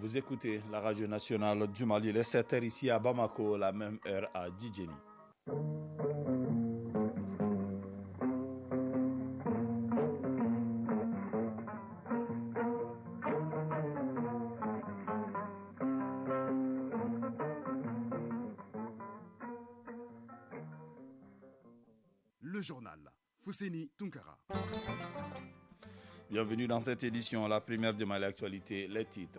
Vous écoutez la radio nationale du Mali, les 7h ici à Bamako, la même heure à Djidjeni. Le journal Fousseni Tunkara. Bienvenue dans cette édition, la première de Mali Actualité, les titres.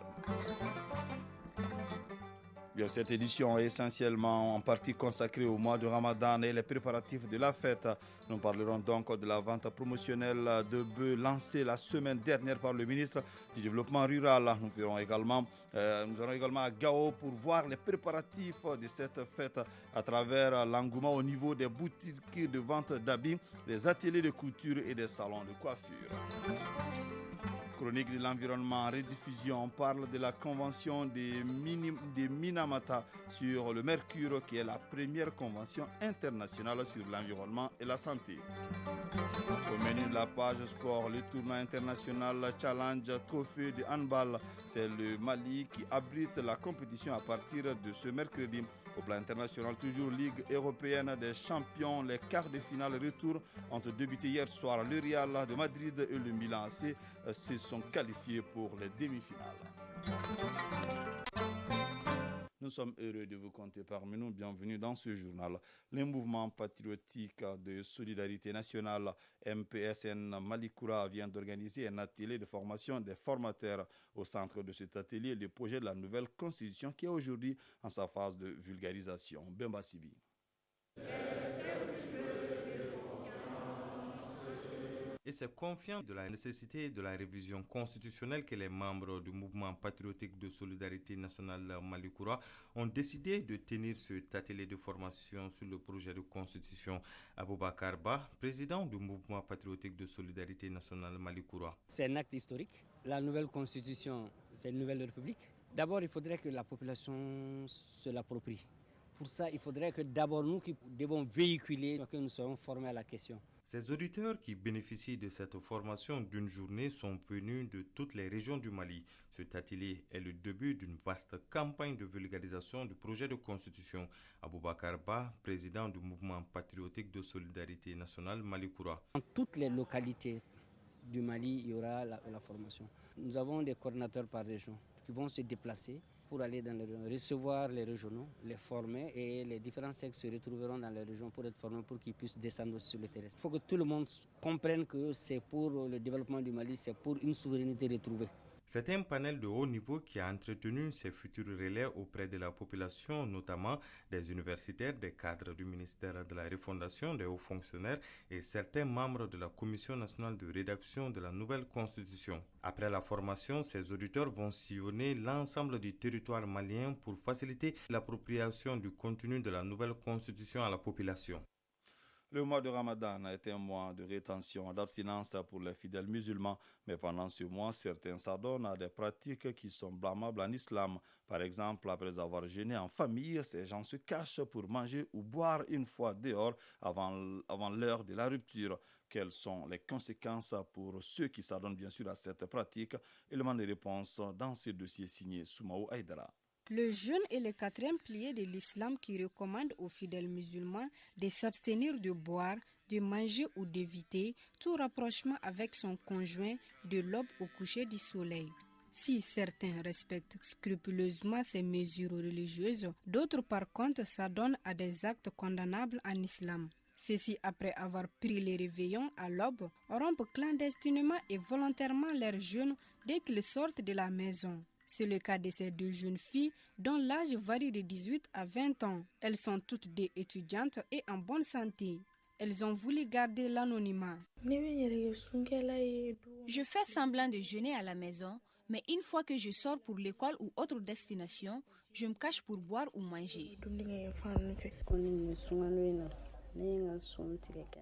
Bien, cette édition est essentiellement en partie consacrée au mois de Ramadan et les préparatifs de la fête. Nous parlerons donc de la vente promotionnelle de bœufs lancée la semaine dernière par le ministre du Développement rural. Nous serons également à Gao pour voir les préparatifs de cette fête à travers l'engouement au niveau des boutiques de vente d'habits, des ateliers de couture et des salons de coiffure. Chronique de l'environnement, rediffusion, on parle de la convention des Minamata sur le mercure qui est la première convention internationale sur l'environnement et la santé. Au menu de la page sport, le tournoi international Challenge Trophée de handball, c'est le Mali qui abrite la compétition à partir de ce mercredi. Au plan international, toujours Ligue européenne des champions, les quarts de finale retour ont débuté hier soir. Le Real de Madrid et le Milan AC se sont qualifiés pour les demi-finales. Nous sommes heureux de vous compter parmi nous. Bienvenue dans ce journal. Le mouvement patriotique de solidarité nationale MPSN Malikoura vient d'organiser un atelier de formation des formateurs. Au centre de cet atelier, le projet de la nouvelle constitution qui est aujourd'hui en sa phase de vulgarisation. Bemba Sibi. Et c'est confiant de la nécessité de la révision constitutionnelle que les membres du mouvement patriotique de solidarité nationale Malikoura ont décidé de tenir cet atelier de formation sur le projet de constitution. Aboubakar Ba, président du mouvement patriotique de solidarité nationale Malikoura. C'est un acte historique. La nouvelle constitution, c'est une nouvelle république. D'abord, il faudrait que la population se l'approprie. Pour ça, il faudrait que d'abord nous qui devons véhiculer, que nous soyons formés à la question. Ces auditeurs qui bénéficient de cette formation d'une journée sont venus de toutes les régions du Mali. Cet atelier est le début d'une vaste campagne de vulgarisation du projet de constitution. Aboubakar Ba, président du mouvement patriotique de solidarité nationale Malikoura. Dans toutes les localités du Mali, il y aura la formation. Nous avons des coordinateurs par région qui vont se déplacer pour aller dans les régions, recevoir les régionaux, les former et les différents sexes se retrouveront dans les régions pour être formés pour qu'ils puissent descendre sur le terrain. Il faut que tout le monde comprenne que c'est pour le développement du Mali, c'est pour une souveraineté retrouvée. C'est un panel de haut niveau qui a entretenu ses futurs relais auprès de la population, notamment des universitaires, des cadres du ministère de la Refondation, des hauts fonctionnaires et certains membres de la Commission nationale de rédaction de la nouvelle constitution. Après la formation, ces auditeurs vont sillonner l'ensemble du territoire malien pour faciliter l'appropriation du contenu de la nouvelle constitution à la population. Le mois de Ramadan a été un mois de rétention, d'abstinence pour les fidèles musulmans, mais pendant ce mois, certains s'adonnent à des pratiques qui sont blâmables en islam. Par exemple, après avoir jeûné en famille, ces gens se cachent pour manger ou boire une fois dehors avant l'heure de la rupture. Quelles sont les conséquences pour ceux qui s'adonnent bien sûr à cette pratique? Élément de réponse dans ce dossier signé Soumaou Aïdara. Le jeûne est le quatrième pilier de l'islam qui recommande aux fidèles musulmans de s'abstenir de boire, de manger ou d'éviter tout rapprochement avec son conjoint de l'aube au coucher du soleil. Si certains respectent scrupuleusement ces mesures religieuses, d'autres par contre s'adonnent à des actes condamnables en islam. Ceux-ci, après avoir pris les réveillons à l'aube, rompent clandestinement et volontairement leur jeûne dès qu'ils sortent de la maison. C'est le cas de ces deux jeunes filles dont l'âge varie de 18 à 20 ans. Elles sont toutes deux étudiantes et en bonne santé. Elles ont voulu garder l'anonymat. Je fais semblant de jeûner à la maison, mais une fois que je sors pour l'école ou autre destination, je me cache pour boire ou manger.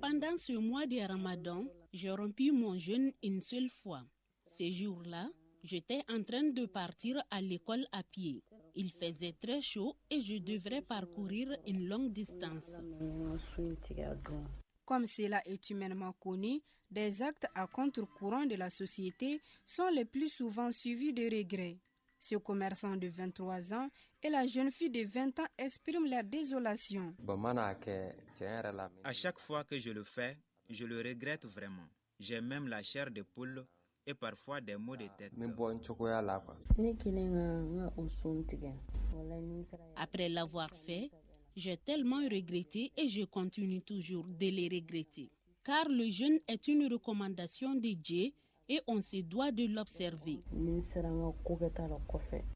Pendant ce mois de Ramadan, j'ai rompu mon jeûne une seule fois. Ces jours-là, j'étais en train de partir à l'école à pied. Il faisait très chaud et je devrais parcourir une longue distance. Comme cela est humainement connu, des actes à contre-courant de la société sont les plus souvent suivis de regrets. Ce commerçant de 23 ans et la jeune fille de 20 ans expriment leur désolation. À chaque fois que je le fais, je le regrette vraiment. J'ai même la chair de poule et parfois des maux de tête. Après l'avoir fait, j'ai tellement regretté et je continue toujours de les regretter. Car le jeûne est une recommandation de Dieu et on se doit de l'observer.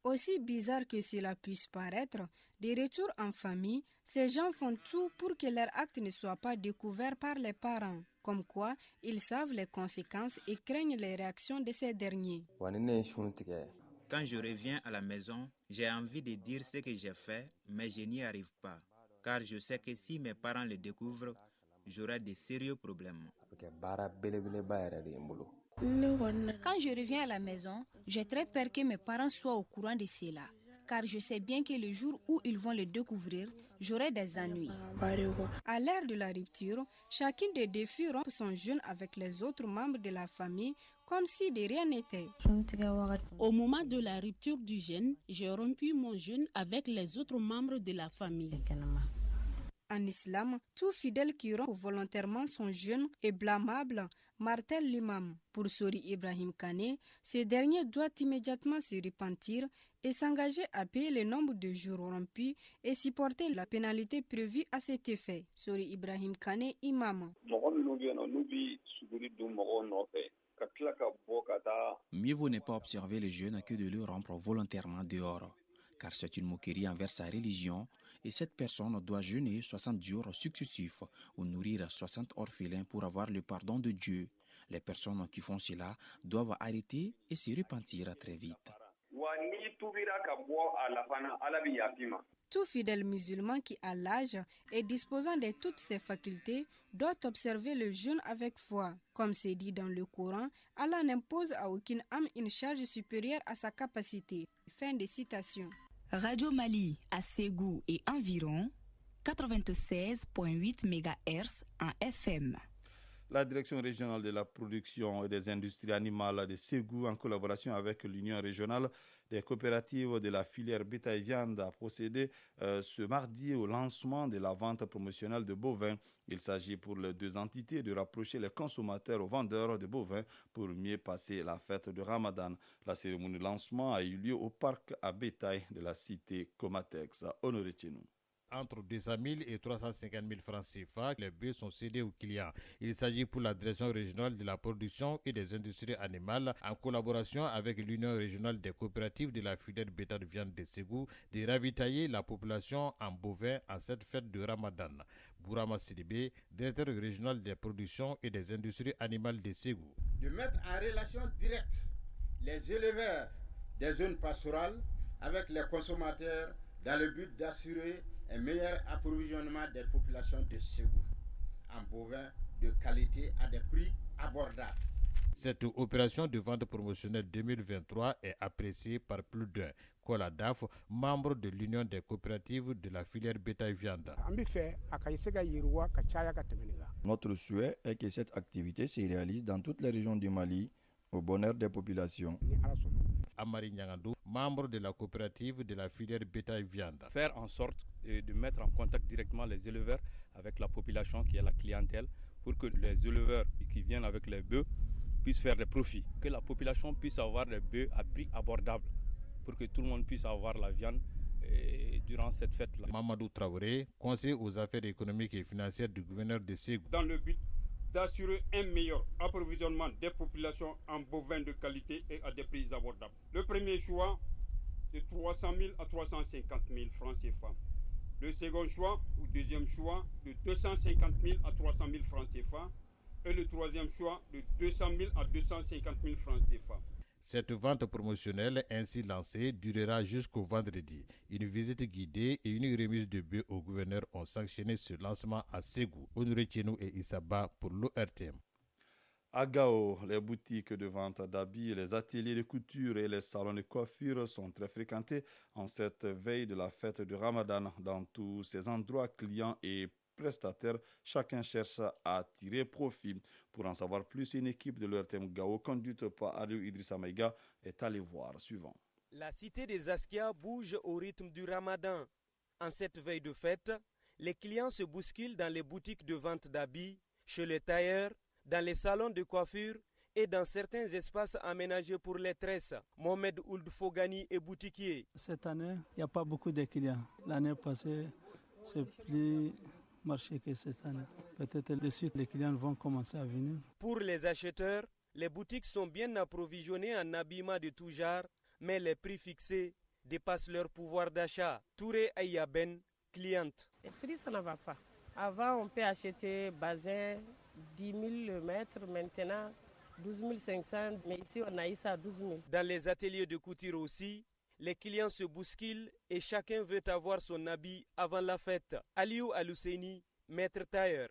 Aussi bizarre que cela puisse paraître, de retour en famille, ces gens font tout pour que leur acte ne soit pas découvert par les parents. Comme quoi, ils savent les conséquences et craignent les réactions de ces derniers. Quand je reviens à la maison, j'ai envie de dire ce que j'ai fait, mais je n'y arrive pas. Car je sais que si mes parents le découvrent, j'aurai de sérieux problèmes. Quand je reviens à la maison, j'ai très peur que mes parents soient au courant de cela. Car je sais bien que le jour où ils vont le découvrir, j'aurai des ennuis. À l'ère de la rupture, chacune des deux filles rompt son jeûne avec les autres membres de la famille comme si de rien n'était. Au moment de la rupture du jeûne, j'ai rompu mon jeûne avec les autres membres de la famille. En islam, tout fidèle qui rompt volontairement son jeûne est blâmable, martèle l'imam. Pour Sori Ibrahim Kane, ce dernier doit immédiatement se repentir et s'engager à payer le nombre de jours rompus et supporter la pénalité prévue à cet effet. Sori Ibrahim Kane, imam. Mieux vaut ne pas observer le jeûne que de le rompre volontairement dehors, car c'est une moquerie envers sa religion et cette personne doit jeûner 60 jours successifs ou nourrir 60 orphelins pour avoir le pardon de Dieu. Les personnes qui font cela doivent arrêter et se repentir très vite. Tout fidèle musulman qui a l'âge et disposant de toutes ses facultés doit observer le jeûne avec foi. Comme c'est dit dans le Coran, Allah n'impose à aucune âme une charge supérieure à sa capacité. Fin de citation. Radio Mali à Ségou et environ 96.8 MHz en FM. La direction régionale de la production et des industries animales de Ségou, en collaboration avec l'Union régionale des coopératives de la filière bétail-viande, a procédé ce mardi au lancement de la vente promotionnelle de bovins. Il s'agit pour les deux entités de rapprocher les consommateurs aux vendeurs de bovins pour mieux passer la fête de Ramadan. La cérémonie de lancement a eu lieu au parc à bétail de la cité Comatex. Honoré Tchenou. Entre 200 000 et 350 000 francs CFA, les bœufs sont cédés aux clients. Il s'agit pour la direction régionale de la production et des industries animales, en collaboration avec l'Union régionale des coopératives de la filière bétail de viande de Ségou, de ravitailler la population en bovins en cette fête de Ramadan. Bourama Sidibé, directeur régional des productions et des industries animales de Ségou. De mettre en relation directe les éleveurs des zones pastorales avec les consommateurs dans le but d'assurer un meilleur approvisionnement des populations de Ségou en bovins de qualité à des prix abordables. Cette opération de vente promotionnelle 2023 est appréciée par plus d'un. Kola Daf, membre de l'Union des coopératives de la filière bétail-viande. Notre souhait est que cette activité se réalise dans toutes les régions du Mali au bonheur des populations. Amari Nyangandou, membre de la coopérative de la filière bétail-viande. Faire en sorte de mettre en contact directement les éleveurs avec la population qui est la clientèle pour que les éleveurs qui viennent avec les bœufs puissent faire des profits, que la population puisse avoir des bœufs à prix abordable pour que tout le monde puisse avoir la viande durant cette fête-là. Mamadou Traoré, conseiller aux affaires économiques et financières du gouverneur de Ségou. Dans le but d'assurer un meilleur approvisionnement des populations en bovins de qualité et à des prix abordables. Le premier choix, de 300 000 à 350 000 francs CFA. Le second choix, ou deuxième choix, de 250 000 à 300 000 francs CFA. Et le troisième choix, de 200 000 à 250 000 francs CFA. Cette vente promotionnelle ainsi lancée durera jusqu'au vendredi. Une visite guidée et une remise de bœufs au gouverneur ont sanctionné ce lancement à Ségou, Honoré Tchenou et Issaba pour l'ORTM. À Gao, les boutiques de vente d'habits, les ateliers de couture et les salons de coiffure sont très fréquentés en cette veille de la fête de Ramadan. Dans tous ces endroits, clients et prestataires, chacun cherche à tirer profit. Pour en savoir plus, une équipe de l'ORTM Gao, conduite par Aliou Idrissa Maïga, est allée voir. Suivant. La cité des Askia bouge au rythme du Ramadan. En cette veille de fête, les clients se bousculent dans les boutiques de vente d'habits, chez les tailleurs, dans les salons de coiffure et dans certains espaces aménagés pour les tresses. Mohamed Ould Fogani est boutiquier. Cette année, il n'y a pas beaucoup de clients. L'année passée, c'est plus marché que cette année. Peut-être de suite, les clients vont commencer à venir. Pour les acheteurs, les boutiques sont bien approvisionnées en habillement de tout genre, mais les prix fixés dépassent leur pouvoir d'achat. Touré Ayaben, cliente. Les prix, ça ne va pas. Avant, on peut acheter bazin 10 000 le mètre, maintenant 12 500, mais ici on a eu ça à 12 000. Dans les ateliers de couture aussi, les clients se bousculent et chacun veut avoir son habit avant la fête. Aliou Alousseni, maître tailleur.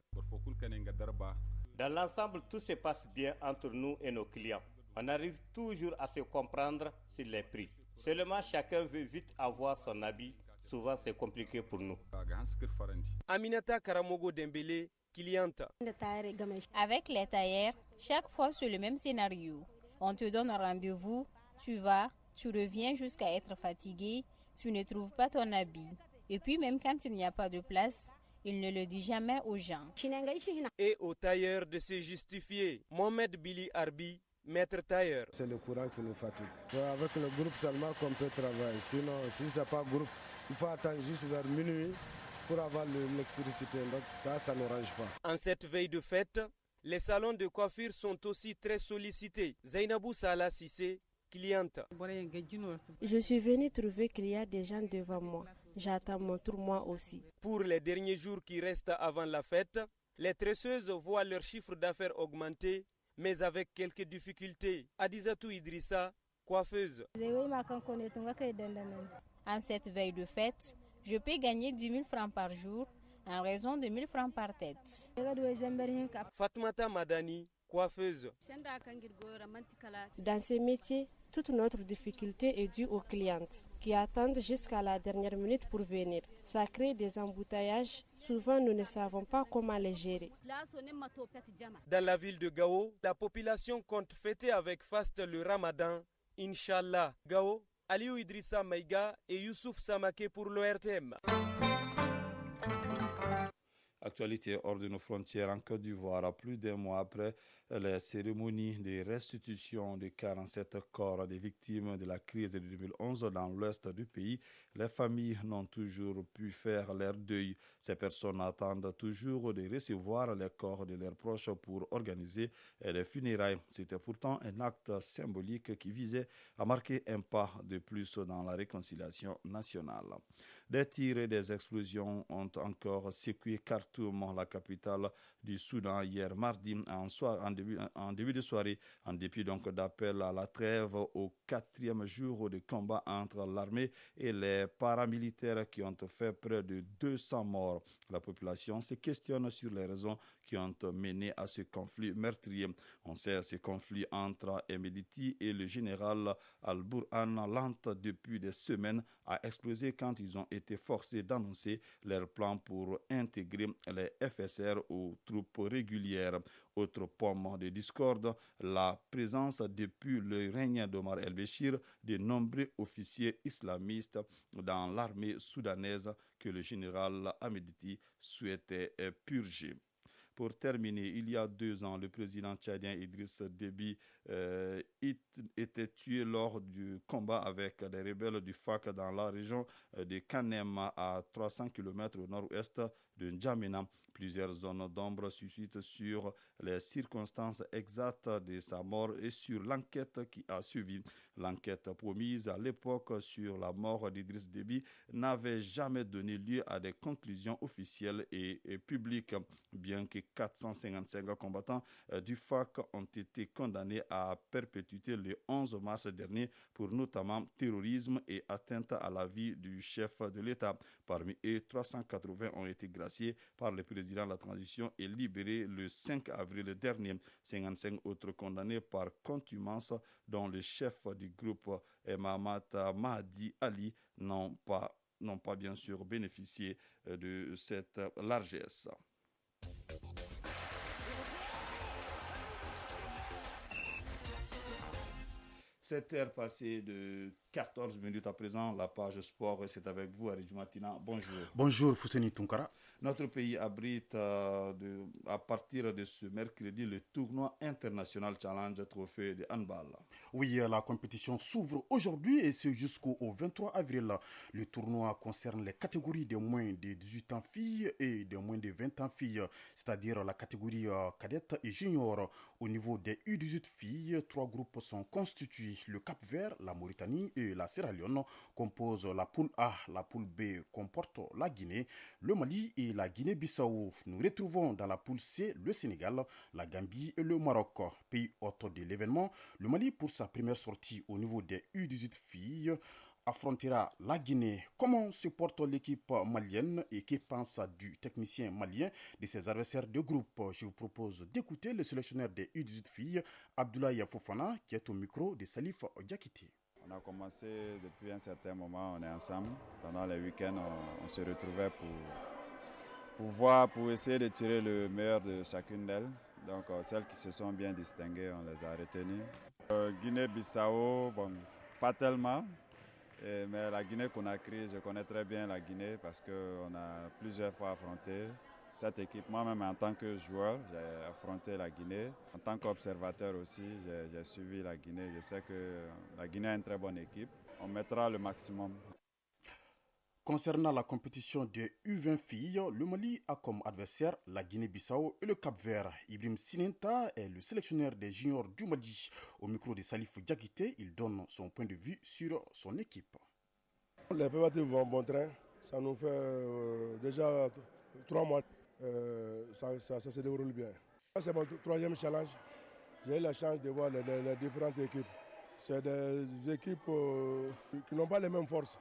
Dans l'ensemble, tout se passe bien entre nous et nos clients. On arrive toujours à se comprendre sur les prix. Seulement chacun veut vite avoir son habit. Souvent c'est compliqué pour nous. Aminata Karamogo Dembélé, cliente. Avec les tailleurs, chaque fois c'est le même scénario. On te donne un rendez-vous, tu vas, tu reviens jusqu'à être fatigué, tu ne trouves pas ton habit. Et puis même quand il n'y a pas de place, il ne le dit jamais aux gens. Et aux tailleurs de se justifier. Mohamed Billy Arbi, maître tailleur. C'est le courant qui nous fatigue. Avec le groupe seulement qu'on peut travailler. Sinon, si ce n'est pas groupe, il faut attendre juste vers minuit pour avoir l'électricité. Donc ça ne range pas. En cette veille de fête, les salons de coiffure sont aussi très sollicités. Zainabou Salah Sissé, cliente. Je suis venue trouver qu'il y a des gens devant moi. J'attends mon tour moi aussi. Pour les derniers jours qui restent avant la fête, les tresseuses voient leur chiffre d'affaires augmenter, mais avec quelques difficultés. Adizatou Idrissa, coiffeuse. En cette veille de fête, je peux gagner 10 000 francs par jour en raison de 1 000 francs par tête. Fatmata Madani, coiffeuse. Dans ces métiers, toute notre difficulté est due aux clientes qui attendent jusqu'à la dernière minute pour venir. Ça crée des embouteillages. Souvent, nous ne savons pas comment les gérer. Dans la ville de Gao, la population compte fêter avec faste le Ramadan. Inch'Allah. Gao, Aliou Idrissa Maïga et Youssouf Samake pour l'ORTM. Actualité hors de nos frontières en Côte d'Ivoire, plus d'un mois après les cérémonies de restitution des 47 corps des victimes de la crise de 2011 dans l'ouest du pays, les familles n'ont toujours pu faire leur deuil. Ces personnes attendent toujours de recevoir les corps de leurs proches pour organiser les funérailles. C'était pourtant un acte symbolique qui visait à marquer un pas de plus dans la réconciliation nationale. Des tirs et des explosions ont encore secoué Khartoum, la capitale du Soudan, hier mardi en début de soirée, en dépit donc d'appel à la trêve au 4e jour de combat entre l'armée et les paramilitaires qui ont fait près de 200 morts. La population se questionne sur les raisons qui ont mené à ce conflit meurtrier. On sait ce conflit entre Emediti et le général Al-Burhan, lent depuis des semaines, a explosé quand ils ont été forcés d'annoncer leur plan pour intégrer les FSR aux troupes régulières. Autre pomme de discorde, la présence depuis le règne d'Omar el-Béchir de nombreux officiers islamistes dans l'armée soudanaise que le général Hamidati souhaitait purger. Pour terminer, il y a 2 ans, le président tchadien Idriss Déby était tué lors du combat avec les rebelles du FAC dans la région de Kanem, à 300 km au nord-ouest de N'Djamena. Plusieurs zones d'ombre suscitent sur les circonstances exactes de sa mort et sur l'enquête qui a suivi. L'enquête promise à l'époque sur la mort d'Idriss Déby n'avait jamais donné lieu à des conclusions officielles et publiques, bien que 455 combattants du FAC ont été condamnés à perpétuité le 11 mars dernier pour notamment terrorisme et atteinte à la vie du chef de l'État. Parmi eux, 380 ont été graciés par le président de la transition et libérés le 5 avril dernier. 55 autres condamnés par contumace, dont le chef du groupe Mahamat Mahdi Ali, n'ont pas bien sûr bénéficié de cette largesse. Cette heure passée de 14 minutes à présent. La page sport, c'est avec vous, Aridju Matina. Bonjour. Bonjour, Fousseni Tunkara. Notre pays abrite à partir de ce mercredi le tournoi international Challenge Trophée de handball. Oui, la compétition s'ouvre aujourd'hui et c'est jusqu'au 23 avril. Le tournoi concerne les catégories de moins de 18 ans filles et de moins de 20 ans filles, c'est-à-dire la catégorie cadette et junior. Au niveau des U18 filles, 3 groupes sont constitués. Le Cap-Vert, la Mauritanie et la Sierra Leone composent la poule A. La poule B comporte la Guinée, le Mali et la Guinée-Bissau. Nous retrouvons dans la poule C le Sénégal, la Gambie et le Maroc. Pays hôte de l'événement, le Mali pour sa première sortie au niveau des U18 filles affrontera la Guinée. Comment se porte l'équipe malienne et que pense du technicien malien de ses adversaires de groupe? Je vous propose d'écouter le sélectionneur des U18 filles, Abdoulaye Fofana, qui est au micro de Salif Diakité. On a commencé depuis un certain moment, on est ensemble. Pendant les week-ends, on se retrouvait pour essayer de tirer le meilleur de chacune d'elles. Donc celles qui se sont bien distinguées, on les a retenues. Guinée-Bissau, bon, pas tellement. Mais la Guinée-Conakry, je connais très bien la Guinée parce qu'on a plusieurs fois affronté cette équipe. Moi-même, en tant que joueur, j'ai affronté la Guinée. En tant qu'observateur aussi, j'ai suivi la Guinée. Je sais que la Guinée a une très bonne équipe. On mettra le maximum. Concernant la compétition des U20 filles, le Mali a comme adversaire la Guinée-Bissau et le Cap-Vert. Ibrahim Sinenta est le sélectionneur des juniors du Mali. Au micro de Salif Diakité, il donne son point de vue sur son équipe. Les préparatifs vont bon train. Ça nous fait déjà 3 mois. Ça se déroule bien. C'est mon 3e challenge. J'ai eu la chance de voir les différentes équipes. C'est des équipes qui n'ont pas les mêmes forces.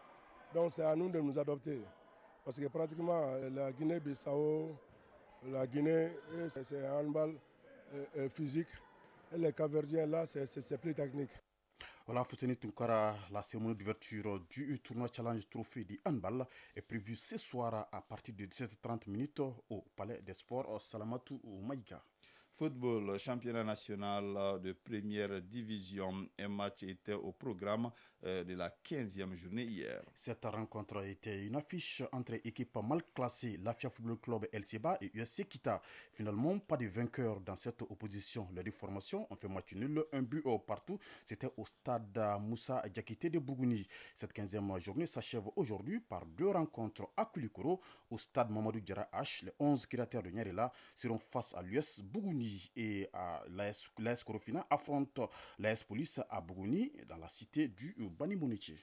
Donc c'est à nous de nous adopter. Parce que pratiquement la Guinée-Bissau, la Guinée, c'est un handball physique. Et les Capverdiens là, c'est plus technique. Voilà, Fousseni Tunkara, la cérémonie d'ouverture du tournoi Challenge Trophée du handball est prévue ce soir à partir de 17h30 au Palais des Sports Salamatou au Maïga. Football, championnat national de première division. Un match était au programme de la 15e journée hier. Cette rencontre était une affiche entre équipes mal classées, l'Afia Football Club LCBA et USC Kita. Finalement, pas de vainqueur dans cette opposition. Les deux formations ont fait match nul, un but partout. C'était au stade Moussa Diakité de Bougouni. Cette 15e journée s'achève aujourd'hui par 2 rencontres à Koulikoro au stade Mamadou Diarra H. Les 11 créateurs de Nyarela seront face à l'US Bougouni et l'AS Korofina affronte l'AS Police à Bougouni dans la cité du Bani Monichi.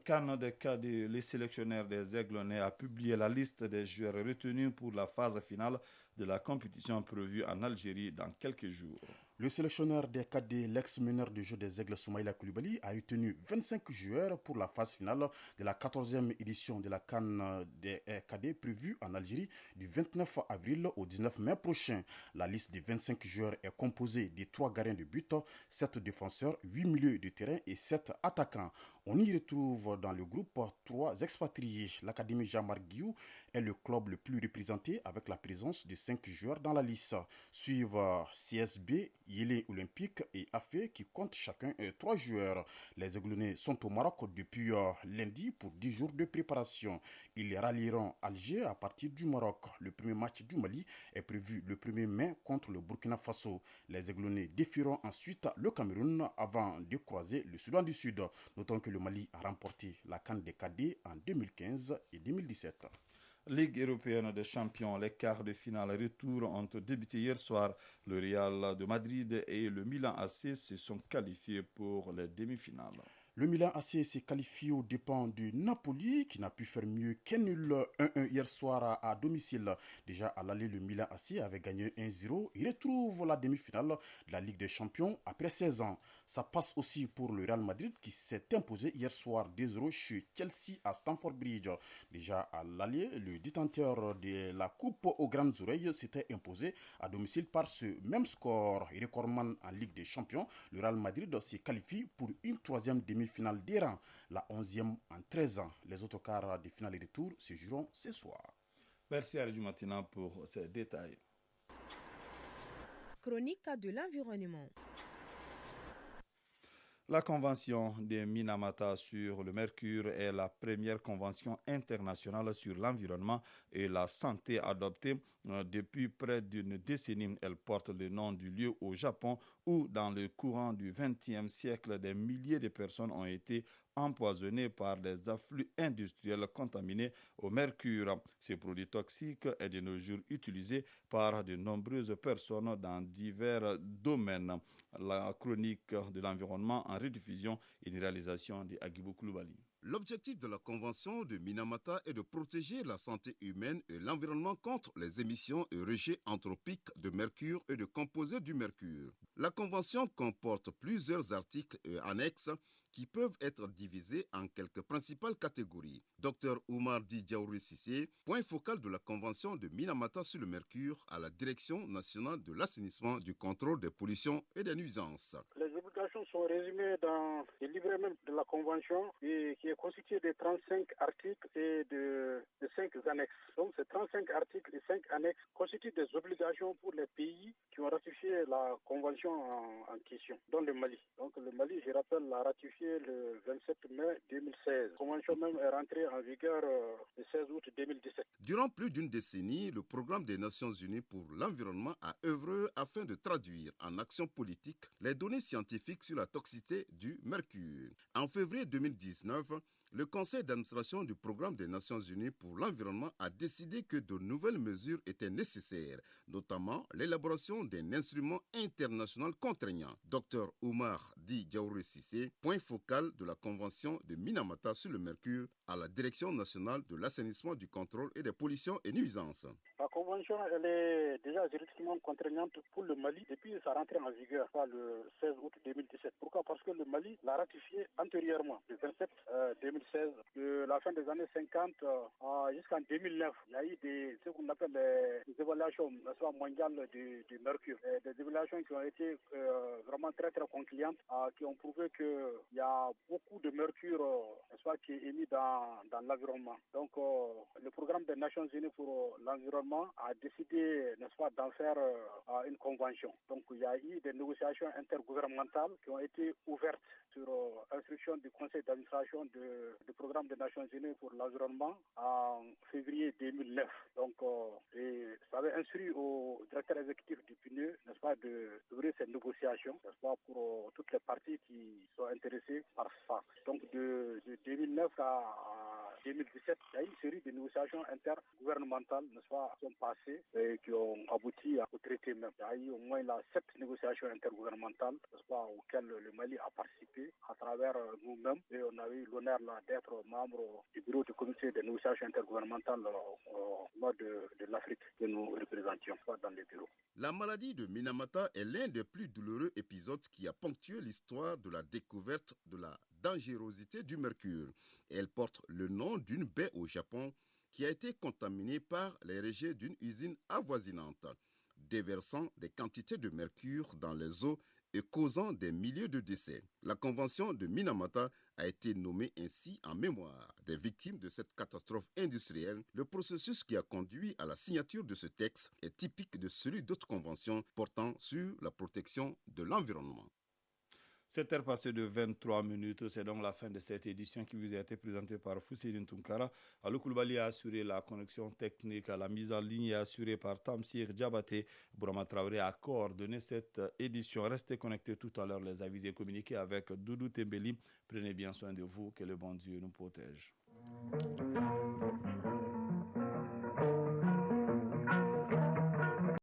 CAN des cadets, les sélectionneurs des Aiglonnais a publié la liste des joueurs retenus pour la phase finale de la compétition prévue en Algérie dans quelques jours. Le sélectionneur des cadets, l'ex-meneur du jeu des Aigles Soumaïla Koulibaly, a retenu 25 joueurs pour la phase finale de la 14e édition de la CAN des cadets prévue en Algérie du 29 avril au 19 mai prochain. La liste des 25 joueurs est composée de 3 gardiens de but, 7 défenseurs, 8 milieux de terrain et 7 attaquants. On y retrouve dans le groupe 3 expatriés. L'Académie Jean-Marc Guillou est le club le plus représenté avec la présence de 5 joueurs dans la liste. Suivent CSB, Yélé Olympique et Afé qui comptent chacun 3 joueurs. Les Aiglonnais sont au Maroc depuis lundi pour 10 jours de préparation. Ils rallieront Alger à partir du Maroc. Le premier match du Mali est prévu le 1er mai contre le Burkina Faso. Les Aiglonnais défieront ensuite le Cameroun avant de croiser le Soudan du Sud. Notons que le Mali a remporté la CAN des cadets en 2015 et 2017. Ligue européenne des champions, les quarts de finale retour ont débuté hier soir. Le Real de Madrid et le Milan AC se sont qualifiés pour les demi-finales. Le Milan AC s'est qualifié aux dépens du Napoli qui n'a pu faire mieux qu'un nul 1-1 hier soir à domicile. Déjà à l'aller, le Milan AC avait gagné 1-0. Il retrouve la demi-finale de la Ligue des Champions après 16 ans. Ça passe aussi pour le Real Madrid qui s'est imposé hier soir 2-0 chez Chelsea à Stamford Bridge. Déjà à l'aller, le détenteur de la Coupe aux Grandes Oreilles s'était imposé à domicile par ce même score. Recordman en Ligue des Champions, le Real Madrid s'est qualifié pour une 3e demi-finale des rangs, la 11e en 13 ans. Les autres quarts de finale et retour se joueront ce soir. Merci Aridju Matina pour ces détails. Chronique de l'environnement. La convention de Minamata sur le mercure est la première convention internationale sur l'environnement et la santé adoptée depuis près d'une décennie. Elle porte le nom du lieu au Japon où, dans le courant du XXe siècle, des milliers de personnes ont été empoisonnées par des afflux industriels contaminés au mercure. Ce produit toxique est de nos jours utilisé par de nombreuses personnes dans divers domaines. La chronique de l'environnement en rediffusion et une réalisation de Agibou Koulibaly. L'objectif de la Convention de Minamata est de protéger la santé humaine et l'environnement contre les émissions et rejets anthropiques de mercure et de composés du mercure. La Convention comporte plusieurs articles et annexes qui peuvent être divisés en quelques principales catégories. Dr Oumar Di Diaouri Cissé, point focal de la Convention de Minamata sur le mercure à la Direction nationale de l'assainissement, du contrôle des pollutions et des nuisances. Les obligations sont résumées dans le livret même de la Convention et qui est constitué de 35 articles et de 5 annexes. Donc ces 35 articles et 5 annexes constituent des obligations pour les pays qui ont ratifié la Convention en question, dont le Mali. Donc le Mali, je rappelle, l'a ratifié le 27 mai 2016. La Convention même est rentrée en vigueur le 16 août 2017. Durant plus d'une décennie, le Programme des Nations Unies pour l'environnement a œuvré afin de traduire en action politique les données scientifiques sur la toxicité du mercure. En février 2019, le Conseil d'administration du Programme des Nations Unies pour l'environnement a décidé que de nouvelles mesures étaient nécessaires, notamment l'élaboration d'un instrument international contraignant. Dr Oumar Di Diaouri Cissé, point focal de la Convention de Minamata sur le mercure à la Direction nationale de l'assainissement, du contrôle et des pollutions et nuisances. La Convention, elle est déjà juridiquement contraignante pour le Mali depuis sa rentrée en vigueur, le 16 août 2017. Pourquoi ? Parce que le Mali l'a ratifié antérieurement, le 27 2016, de la fin des années 50 jusqu'en 2009. Il y a eu ce qu'on appelle les évaluations mondiales du mercure. Des évaluations qui ont été vraiment très très concluantes, qui ont prouvé qu'il y a beaucoup de mercure qui est émis dans l'environnement. Donc le programme des Nations Unies pour l'environnement a décidé, d'en faire une convention. Donc il y a eu des négociations intergouvernementales qui ont été ouvertes sur instruction du Conseil d'administration du programme des Nations Unies pour l'environnement en février 2009. Donc ça avait instruit au directeur exécutif du PNUE, d'ouvrir ces négociations, pour toutes les parties qui sont intéressées par ça. Donc de 2009 à 2017, il y a eu une série de négociations intergouvernementales, qui sont passées et qui ont abouti au traité même. Il y a eu au moins 7 négociations intergouvernementales, auxquelles le Mali a participé à travers nous-mêmes, et on a eu l'honneur d'être membre du bureau du comité des négociations intergouvernementales au nord de l'Afrique que nous représentions dans les bureaux. La maladie de Minamata est l'un des plus douloureux épisodes qui a ponctué l'histoire de la découverte de la dangerosité du mercure. Elle porte le nom d'une baie au Japon qui a été contaminée par les rejets d'une usine avoisinante, déversant des quantités de mercure dans les eaux et causant des milliers de décès. La convention de Minamata a été nommée ainsi en mémoire des victimes de cette catastrophe industrielle. Le processus qui a conduit à la signature de ce texte est typique de celui d'autres conventions portant sur la protection de l'environnement. 7h passées de 23 minutes, c'est donc la fin de cette édition qui vous a été présentée par Fousseine Tounkara. Alou Koulibaly a assuré la connexion technique, la mise en ligne est assurée par Tamsir Diabaté. Bourama Traoré a coordonné cette édition. Restez connectés tout à l'heure, les avis et communiqués avec Doudou Tembeli. Prenez bien soin de vous, que le bon Dieu nous protège.